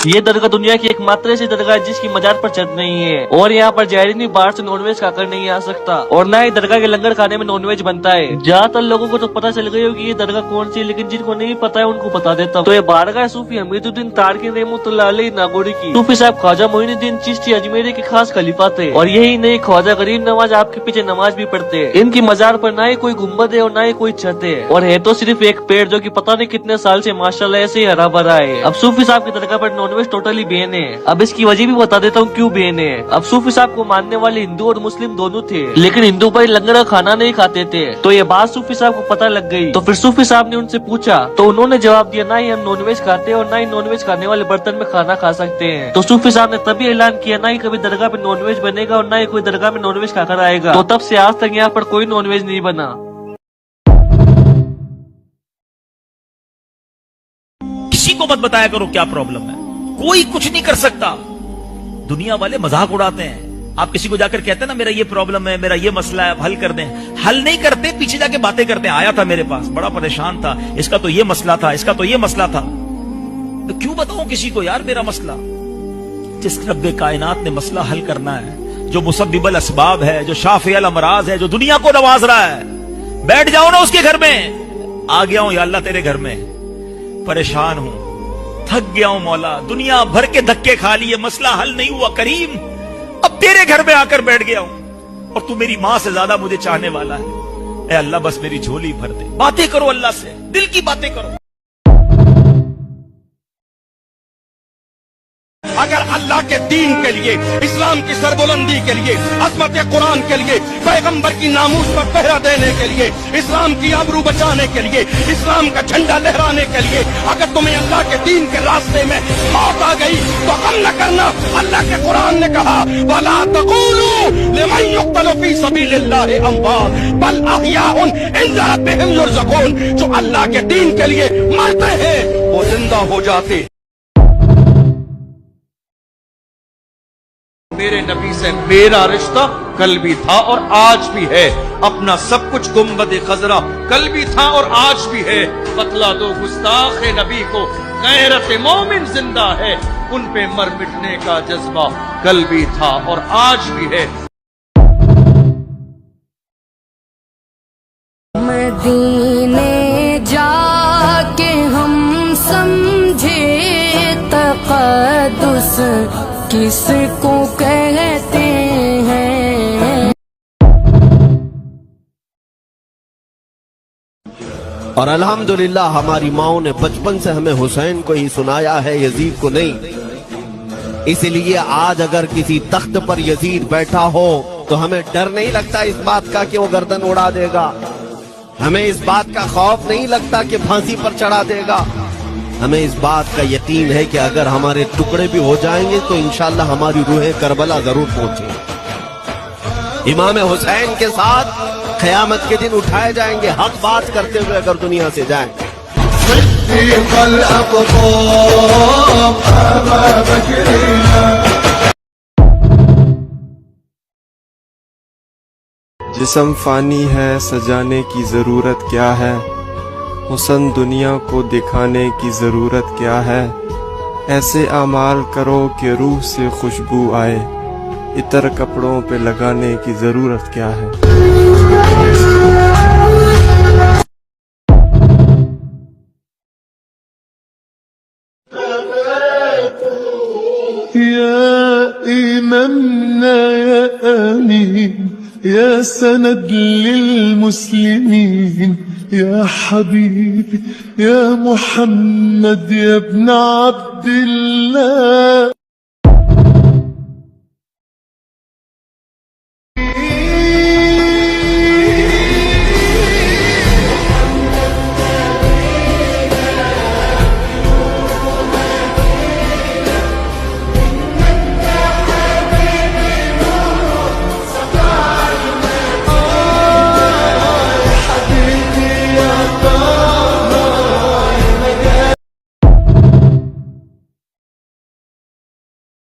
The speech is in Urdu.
یہ درگاہ دنیا کی ایک ماتر ایسی درگاہ ہے جس کی مزار پر چھت نہیں ہے، اور یہاں پر زائرین باہر سے نان ویج کھا کر نہیں آ سکتا، اور نہ ہی درگاہ کے لنگر کھانے میں نان ویج بنتا ہے۔ زیادہ تر لوگوں کو تو پتہ چل گئی ہوگی یہ درگاہ کون سی ہے، لیکن جن کو نہیں پتا ہے ان کو بتا دیتا ہوں۔ تو یہ بارگاہ صوفی حمید الدین تارکی رحمۃ اللہ علیہ ناگوری کی۔ صوفی صاحب خواجہ معین الدین چشتی اجمیری کے خاص خلیفہ تھے، اور یہی نہیں خواجہ غریب نواز آپ کے پیچھے نماز بھی پڑھتے ہیں۔ ان کی مزار پر نہ ہی کوئی گنبد ہے اور نہ ہی کوئی چھت ہے، اور ہے تو صرف ایک پیڑ جو کہ پتہ نہیں کتنے سال سے ماشاءاللہ ایسے ہی ہرا بھرا ہے۔ اب صوفی صاحب کی درگاہ پر نان ویج ٹوٹلی بین ہے۔ اب اس کی وجہ بھی بتا دیتا ہوں کیوں بین ہے۔ اب صوفی صاحب کو ماننے والے ہندو اور مسلم دونوں تھے، لیکن ہندو بھائی لنگر کا کھانا نہیں کھاتے تھے، تو یہ بات صوفی صاحب کو پتہ لگ گئی۔ تو پھر صوفی صاحب نے ان سے پوچھا، تو انہوں نے جواب دیا نہ ہی ہم نان ویج کھاتے اور نہ ہی نان ویج کھانے والے برتن میں کھانا کھا سکتے ہیں۔ تو صوفی صاحب نے تبھی اعلان کیا نہ ہی کبھی درگاہ پہ نان ویج بنے گا اور نہ ہی کوئی درگاہ میں نان ویج کھا کر آئے گا۔ تو تب سے آج تک یہاں پر کوئی نان ویج نہیں بنا۔ کسی کو مت بتایا کرو کیا پرابلم ہے، کوئی کچھ نہیں کر سکتا۔ دنیا والے مذاق اڑاتے ہیں، آپ کسی کو جا کر کہتے ہیں نا میرا یہ پرابلم ہے، میرا یہ مسئلہ ہے، آپ حل کر دیں، حل نہیں کرتے، پیچھے جا کے باتیں کرتے ہیں۔ آیا تھا میرے پاس، بڑا پریشان تھا، اس کا تو یہ مسئلہ تھا، اس کا تو یہ مسئلہ تھا۔ تو کیوں بتاؤں کسی کو یار میرا مسئلہ؟ جس رب کائنات نے مسئلہ حل کرنا ہے، جو مسبب الاسباب ہے، جو شافع الامراض ہے، جو دنیا کو نواز رہا ہے، بیٹھ جاؤ نا اس کے گھر میں۔ آ گیا ہوں یا اللہ تیرے گھر میں، پریشان ہوں، تھک گیا ہوں مولا، دنیا بھر کے دھکے کھا لیے، مسئلہ حل نہیں ہوا کریم، اب تیرے گھر میں آ کر بیٹھ گیا ہوں، اور تو میری ماں سے زیادہ مجھے چاہنے والا ہے۔ اے اللہ بس میری جھولی بھر دے۔ باتیں کرو اللہ سے، دل کی باتیں کرو۔ اگر اللہ کے دین کے لیے، اسلام کی سربلندی کے لیے، عظمت قرآن کے لیے، پیغمبر کی ناموس پر پہرا دینے کے لیے، اسلام کی آبرو بچانے کے لیے، اسلام کا جھنڈا لہرانے کے لیے اگر تمہیں اللہ کے دین کے راستے میں موت آ گئی تو غم نہ کرنا۔ اللہ کے قرآن نے کہا وَلَا تَقُولُوا لِمَن يُقْتَلُ فِي سَبِيلِ اللَّهِ أَمْوَاتٌ بَلْ أَحْيَاءٌ عِندَ رَبِّهِمْ يُرْزَقُونَ۔ جو اللہ کے دین کے لیے مرتے ہیں وہ زندہ ہو جاتے۔ میرے نبی سے میرا رشتہ کل بھی تھا اور آج بھی ہے، اپنا سب کچھ گنبد خضرا کل بھی تھا اور آج بھی ہے۔ بتلا دو گستاخ نبی کو غیرت مومن زندہ ہے، ان پہ مر مٹنے کا جذبہ کل بھی تھا اور آج بھی ہے۔ مدینے جا کے ہم سمجھے تقدس کس کو کہتے ہیں۔ اور الحمدللہ ہماری ماؤں نے بچپن سے ہمیں حسین کو ہی سنایا ہے، یزید کو نہیں۔ اس لیے آج اگر کسی تخت پر یزید بیٹھا ہو تو ہمیں ڈر نہیں لگتا اس بات کا کہ وہ گردن اڑا دے گا، ہمیں اس بات کا خوف نہیں لگتا کہ پھانسی پر چڑھا دے گا۔ ہمیں اس بات کا یقین ہے کہ اگر ہمارے ٹکڑے بھی ہو جائیں گے تو انشاءاللہ ہماری روح کربلا ضرور پہنچے۔ امام حسین کے ساتھ قیامت کے دن اٹھائے جائیں گے، حق بات کرتے ہوئے اگر دنیا سے جائیں۔ جسم فانی ہے سجانے کی ضرورت کیا ہے، حسن دنیا کو دکھانے کی ضرورت کیا ہے۔ ایسے اعمال کرو کہ روح سے خوشبو آئے، عطر کپڑوں پہ لگانے کی ضرورت کیا ہے۔ يا إمامنا يا آمين يا سند للمسلمين يا حبيبي يا محمد يا ابن عبد الله